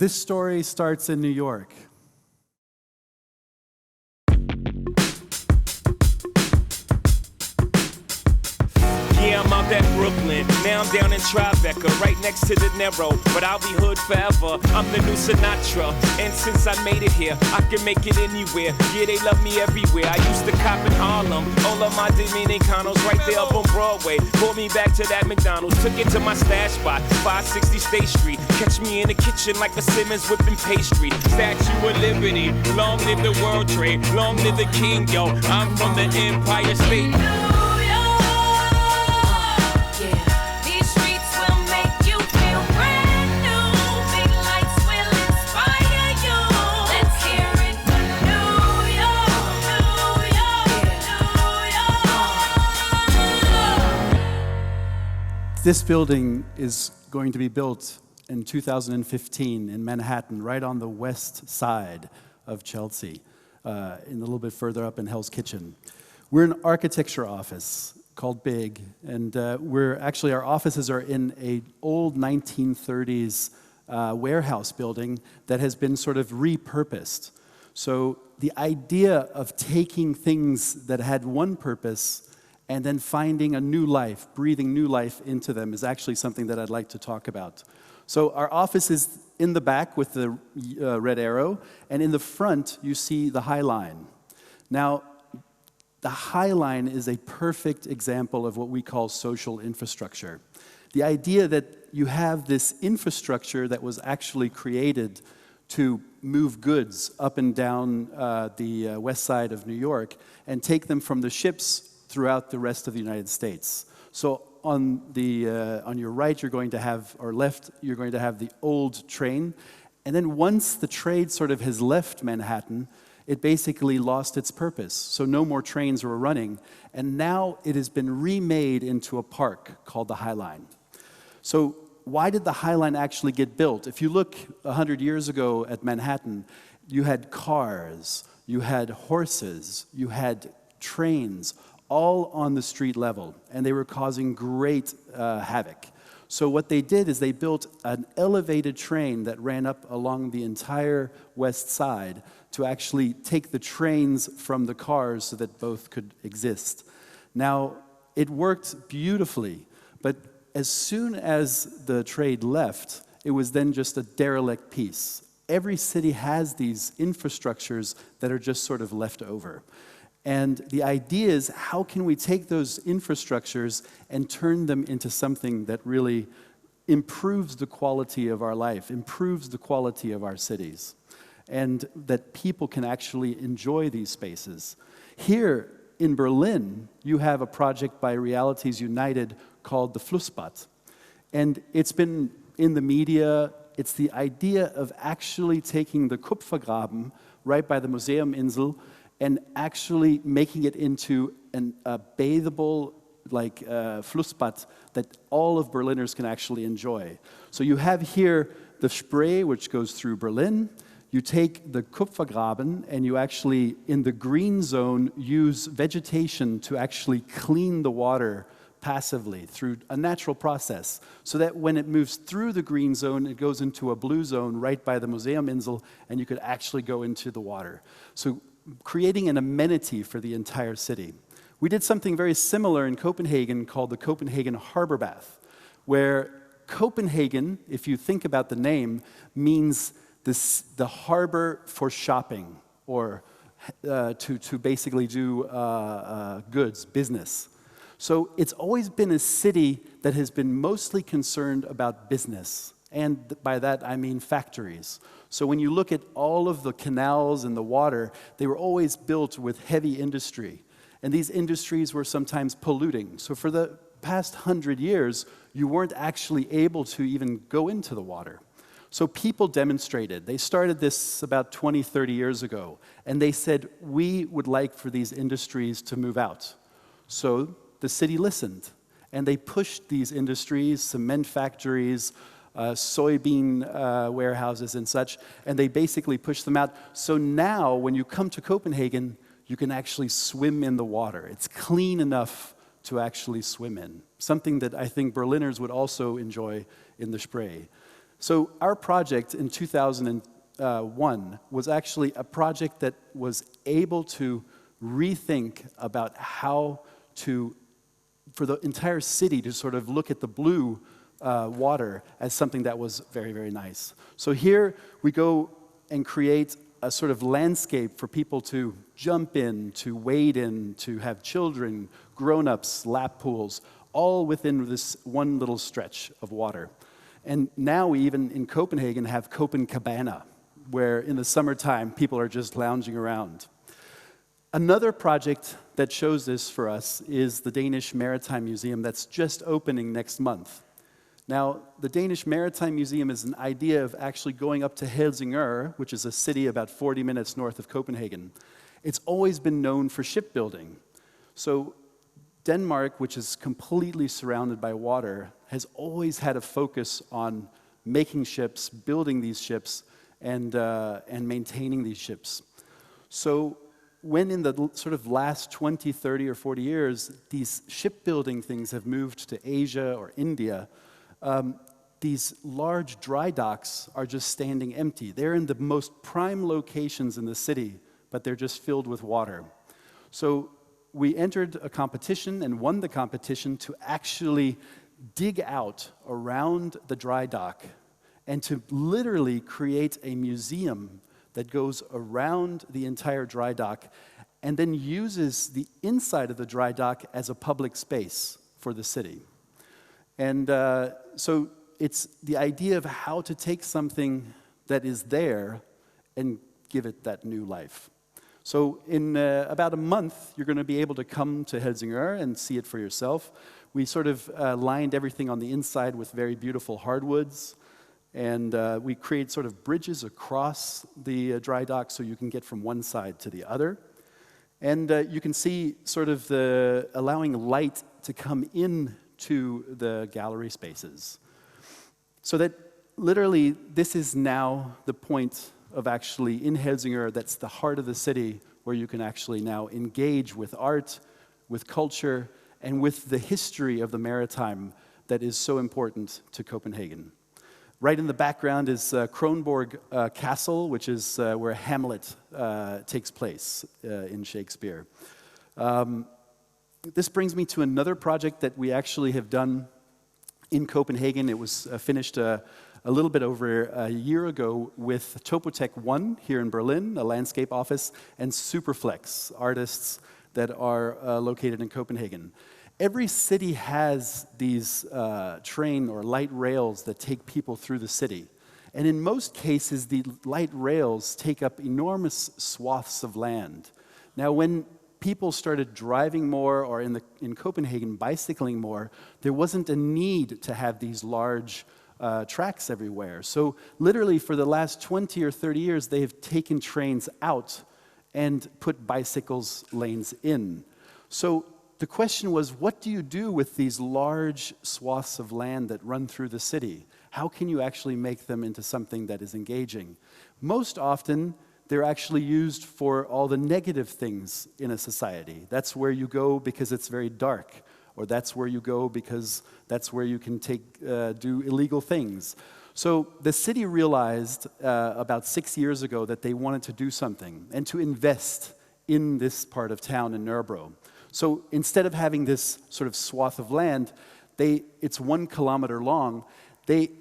This story starts in New York. Yeah, I'm out at Brooklyn, now I'm down in Tribeca, right next to the Narrow, but I'll be hood forever, I'm the new Sinatra, and since I made it here, I can make it anywhere, yeah, they love me everywhere, I used to cop in Harlem, all of my Dominicanos right there up on Broadway, pulled me back to that McDonald's, took it to my stash spot, 560 State Street, catch me in the kitchen like a Simmons whipping pastry, Statue of Liberty, long live the World Trade, long live the King, yo, I'm from the Empire State. This building is going to be built in 2015 in Manhattan, right on the west side of Chelsea, a little bit further up in Hell's Kitchen. We're an architecture office called BIG, and our offices are in an old 1930s warehouse building that has been sort of repurposed. So the idea of taking things that had one purpose and then finding a new life, breathing new life into them is actually something that I'd like to talk about. So our office is in the back with the red arrow, and in the front you see the High Line. Now, the High Line is a perfect example of what we call social infrastructure. The idea that you have this infrastructure that was actually created to move goods up and down the west side of New York and take them from the ships throughout the rest of the United States. So on your right, you're going to have, or left, you're going to have the old train. And then once the trade sort of has left Manhattan, it basically lost its purpose. So no more trains were running. And now it has been remade into a park called the High Line. So why did the High Line actually get built? If you look 100 years ago at Manhattan, you had cars, you had horses, you had trains, all on the street level, and they were causing great havoc. So what they did is they built an elevated train that ran up along the entire west side to actually take the trains from the cars so that both could exist. Now, it worked beautifully, but as soon as the trade left, it was then just a derelict piece. Every city has these infrastructures that are just sort of left over. And the idea is, how can we take those infrastructures and turn them into something that really improves the quality of our life, improves the quality of our cities, and that people can actually enjoy these spaces. Here in Berlin, you have a project by Realities United called the Flussbad. And it's been in the media. It's the idea of actually taking the Kupfergraben right by the Museumsinsel and actually making it into a bathable Flussbad that all of Berliners can actually enjoy. So you have here the Spree, which goes through Berlin. You take the Kupfergraben and you actually, in the green zone, use vegetation to actually clean the water passively through a natural process, so that when it moves through the green zone, it goes into a blue zone right by the Museumsinsel, and you could actually go into the water. So creating an amenity for the entire city. We did something very similar in Copenhagen called the Copenhagen Harbor Bath, where Copenhagen, if you think about the name, means the harbor for shopping, or to basically do goods, business. So it's always been a city that has been mostly concerned about business. And by that, I mean factories. So when you look at all of the canals and the water, they were always built with heavy industry. And these industries were sometimes polluting. So for the past 100 years, you weren't actually able to even go into the water. So people demonstrated. They started this about 20, 30 years ago. And they said, we would like for these industries to move out. So the city listened. And they pushed these industries, cement factories, soybean warehouses and such, and they basically pushed them out. So now, when you come to Copenhagen, you can actually swim in the water. It's clean enough to actually swim in, something that I think Berliners would also enjoy in the Spree. So our project in 2001 was actually a project that was able to rethink about how to, for the entire city to sort of look at the blue water as something that was very, very nice. So here we go and create a sort of landscape for people to jump in, to wade in, to have children, grown-ups, lap pools, all within this one little stretch of water. And now we even in Copenhagen have Copenhagen, where in the summertime people are just lounging around. Another project that shows this for us is the Danish Maritime Museum that's just opening next month. Now, the Danish Maritime Museum is an idea of actually going up to Helsingør, which is a city about 40 minutes north of Copenhagen. It's always been known for shipbuilding. So Denmark, which is completely surrounded by water, has always had a focus on making ships, building these ships, and maintaining these ships. So when in the sort of last 20, 30, or 40 years, these shipbuilding things have moved to Asia or India, these large dry docks are just standing empty. They're in the most prime locations in the city, but they're just filled with water. So we entered a competition and won the competition to actually dig out around the dry dock and to literally create a museum that goes around the entire dry dock and then uses the inside of the dry dock as a public space for the city. And so it's the idea of how to take something that is there and give it that new life. So in about a month, you're going to be able to come to Helsingør and see it for yourself. We sort of lined everything on the inside with very beautiful hardwoods. And we create sort of bridges across the dry dock so you can get from one side to the other. And you can see sort of the allowing light to come in to the gallery spaces. So that literally this is now the point of actually in Helsingør, that's the heart of the city where you can actually now engage with art, with culture, and with the history of the Maritime that is so important to Copenhagen. Right in the background is Kronborg Castle, which is where Hamlet takes place in Shakespeare. This brings me to another project that we actually have done in Copenhagen. It was finished a little bit over a year ago with Topotech 1 here in Berlin, a landscape office, and Superflex, artists that are located in Copenhagen. Every city has these train or light rails that take people through the city. And in most cases, the light rails take up enormous swaths of land. Now, when people started driving more, or in Copenhagen, bicycling more, there wasn't a need to have these large tracks everywhere. So literally for the last 20 or 30 years, they have taken trains out and put bicycles lanes in. So the question was, what do you do with these large swaths of land that run through the city? How can you actually make them into something that is engaging? Most often, they're actually used for all the negative things in a society. That's where you go because it's very dark, or that's where you go because that's where you can do illegal things. So the city realized about 6 years ago that they wanted to do something and to invest in this part of town in Nørrebro. So instead of having this sort of swath of land, it's 1 kilometer long,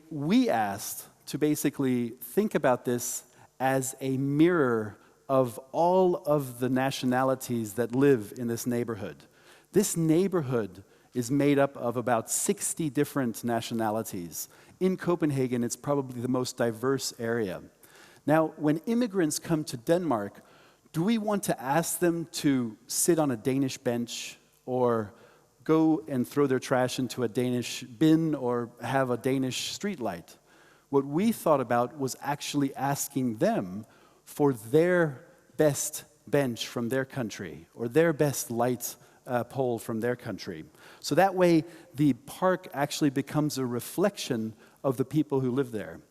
we asked to basically think about this as a mirror of all of the nationalities that live in this neighborhood. This neighborhood is made up of about 60 different nationalities. In Copenhagen, it's probably the most diverse area. Now, when immigrants come to Denmark, do we want to ask them to sit on a Danish bench or go and throw their trash into a Danish bin or have a Danish streetlight? What we thought about was actually asking them for their best bench from their country or their best light pole from their country. So that way, the park actually becomes a reflection of the people who live there.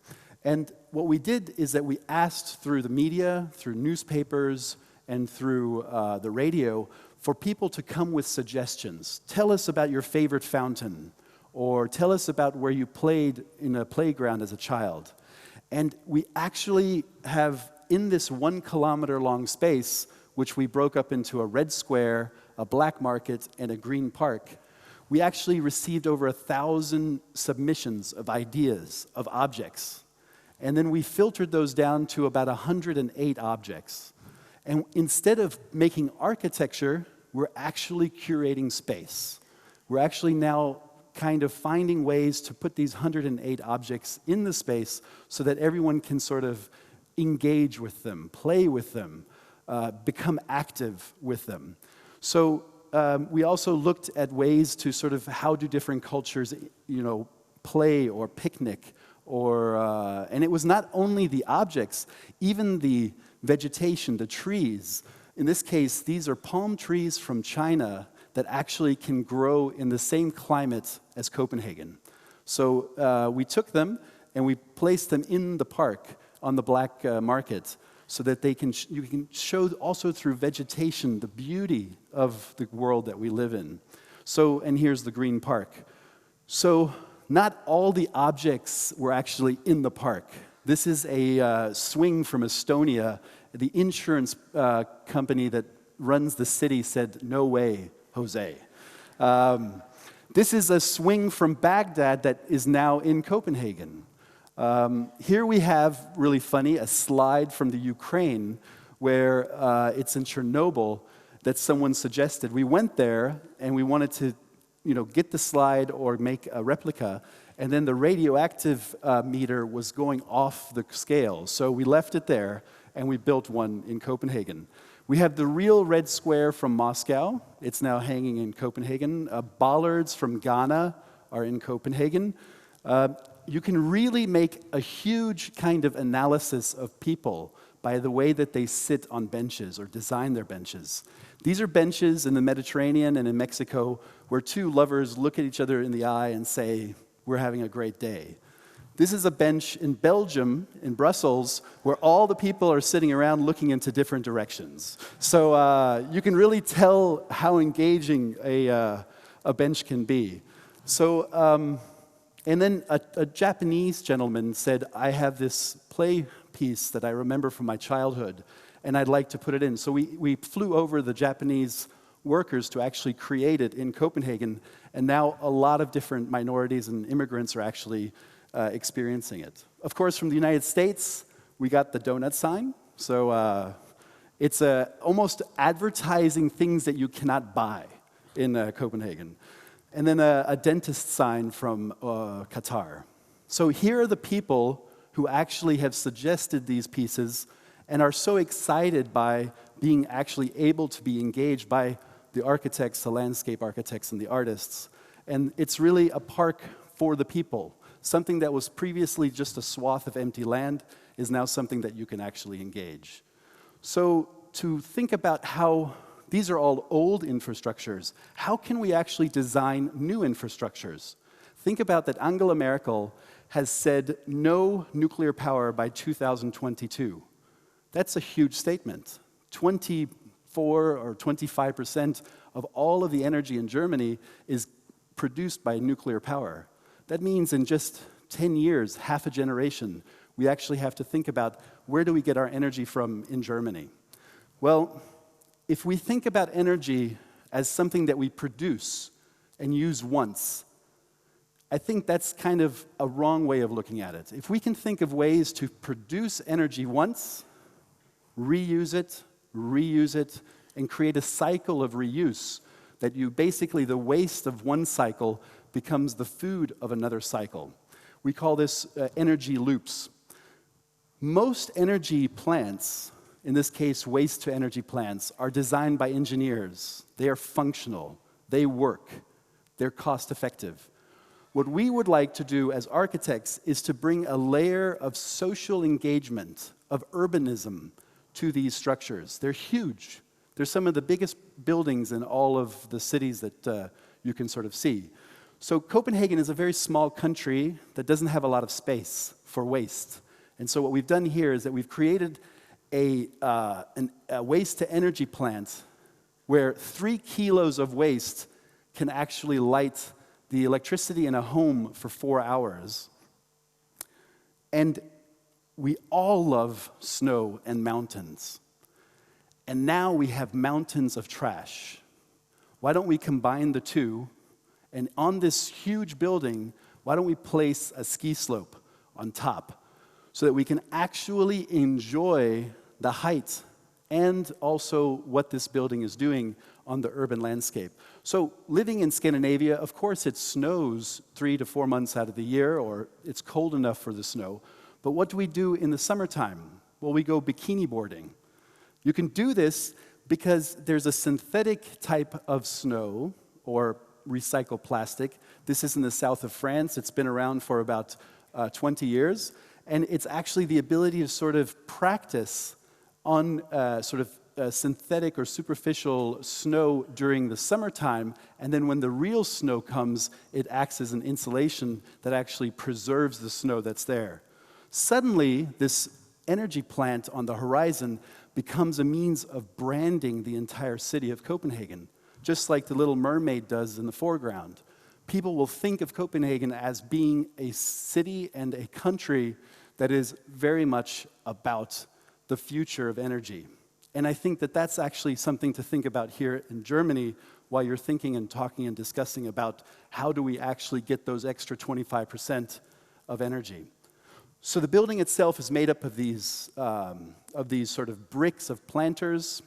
And what we did is that we asked through the media, through newspapers, and through the radio, for people to come with suggestions. Tell us about your favorite fountain, or tell us about where you played in a playground as a child. And we actually have, in this 1 kilometer long space, which we broke up into a red square, a black market, and a green park, we actually received over 1,000 submissions of ideas, of objects. And then we filtered those down to about 108 objects. And instead of making architecture, we're actually curating space. We're actually now kind of finding ways to put these 108 objects in the space so that everyone can sort of engage with them, play with them, become active with them. So we also looked at ways to sort of how do different cultures, play or picnic, and it was not only the objects, even the vegetation, the trees. In this case, these are palm trees from China that actually can grow in the same climate as Copenhagen. So we took them and we placed them in the park on the black market so that you can show also through vegetation the beauty of the world that we live in. So, and here's the green park. So not all the objects were actually in the park. This is a swing from Estonia. The insurance company that runs the city said, "No way, Jose." This is a swing from Baghdad that is now in Copenhagen. Here we have, really funny, a slide from the Ukraine where it's in Chernobyl that someone suggested. We went there and we wanted to get the slide or make a replica, and then the radioactive meter was going off the scale. So we left it there and we built one in Copenhagen. We have the real red square from Moscow. It's now hanging in Copenhagen. Bollards from Ghana are in Copenhagen. You can really make a huge kind of analysis of people by the way that they sit on benches or design their benches. These are benches in the Mediterranean and in Mexico where two lovers look at each other in the eye and say, "We're having a great day." This is a bench in Belgium, in Brussels, where all the people are sitting around looking into different directions. So you can really tell how engaging a bench can be. So, and then a Japanese gentleman said, "I have this play piece that I remember from my childhood, and I'd like to put it in." So we flew over the Japanese workers to actually create it in Copenhagen, and now a lot of different minorities and immigrants are actually experiencing it. Of course, from the United States, we got the donut sign. So it's almost advertising things that you cannot buy in Copenhagen. And then a dentist sign from Qatar. So here are the people who actually have suggested these pieces and are so excited by being actually able to be engaged by the architects, the landscape architects, and the artists. And it's really a park for the people. Something that was previously just a swath of empty land is now something that you can actually engage. So to think about how these are all old infrastructures, how can we actually design new infrastructures? Think about that Angela Merkel has said no nuclear power by 2022. That's a huge statement. 24 or 25% of all of the energy in Germany is produced by nuclear power. That means in just 10 years, half a generation, we actually have to think about where do we get our energy from in Germany? Well, if we think about energy as something that we produce and use once, I think that's kind of a wrong way of looking at it. If we can think of ways to produce energy once, reuse it, and create a cycle of reuse, that you basically, the waste of one cycle becomes the food of another cycle. We call this energy loops. Most energy plants, in this case waste-to-energy plants, are designed by engineers. They are functional, they work, they're cost-effective. What we would like to do as architects is to bring a layer of social engagement, of urbanism, to these structures. They're huge. They're some of the biggest buildings in all of the cities that you can sort of see. So Copenhagen is a very small country that doesn't have a lot of space for waste. And so what we've done here is that we've created a waste-to-energy plant where 3 kilos of waste can actually light the electricity in a home for 4 hours. And we all love snow and mountains. And now we have mountains of trash. Why don't we combine the two? And on this huge building, why don't we place a ski slope on top so that we can actually enjoy the height and also what this building is doing on the urban landscape. So living in Scandinavia, of course it snows 3 to 4 months out of the year, or it's cold enough for the snow. But what do we do in the summertime? Well, we go bikini boarding. You can do this because there's a synthetic type of snow, or recycled plastic. This is in the south of France. It's been around for about 20 years. And it's actually the ability to sort of practice on synthetic or superficial snow during the summertime, and then when the real snow comes, it acts as an insulation that actually preserves the snow that's there. Suddenly, this energy plant on the horizon becomes a means of branding the entire city of Copenhagen, just like the Little Mermaid does in the foreground. People will think of Copenhagen as being a city and a country that is very much about the future of energy. And I think that that's actually something to think about here in Germany while you're thinking and talking and discussing about how do we actually get those extra 25% of energy. So the building itself is made up of these sort of bricks of planters.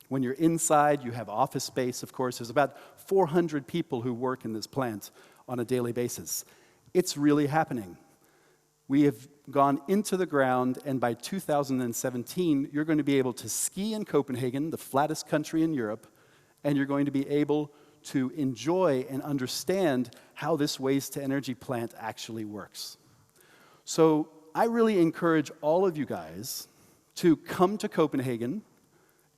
When you're inside, you have office space, of course. There's about 400 people who work in this plant on a daily basis. It's really happening. We have gone into the ground, and by 2017, you're going to be able to ski in Copenhagen, the flattest country in Europe, and you're going to be able to enjoy and understand how this waste-to-energy plant actually works. So I really encourage all of you guys to come to Copenhagen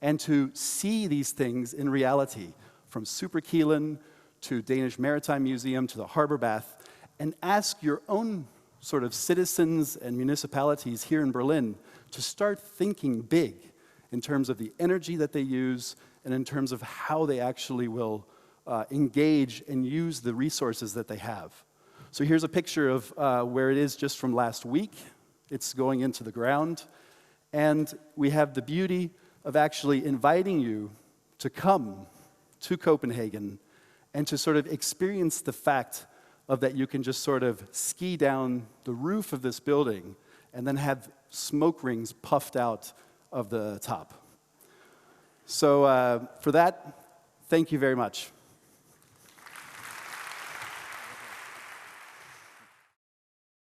and to see these things in reality, from Superkilen to Danish Maritime Museum to the Harbor Bath, and ask your own sort of citizens and municipalities here in Berlin to start thinking big in terms of the energy that they use and in terms of how they actually will engage and use the resources that they have. So here's a picture of where it is just from last week. It's going into the ground. And we have the beauty of actually inviting you to come to Copenhagen and to sort of experience the fact of that you can just sort of ski down the roof of this building and then have smoke rings puffed out of the top. So for that, thank you very much.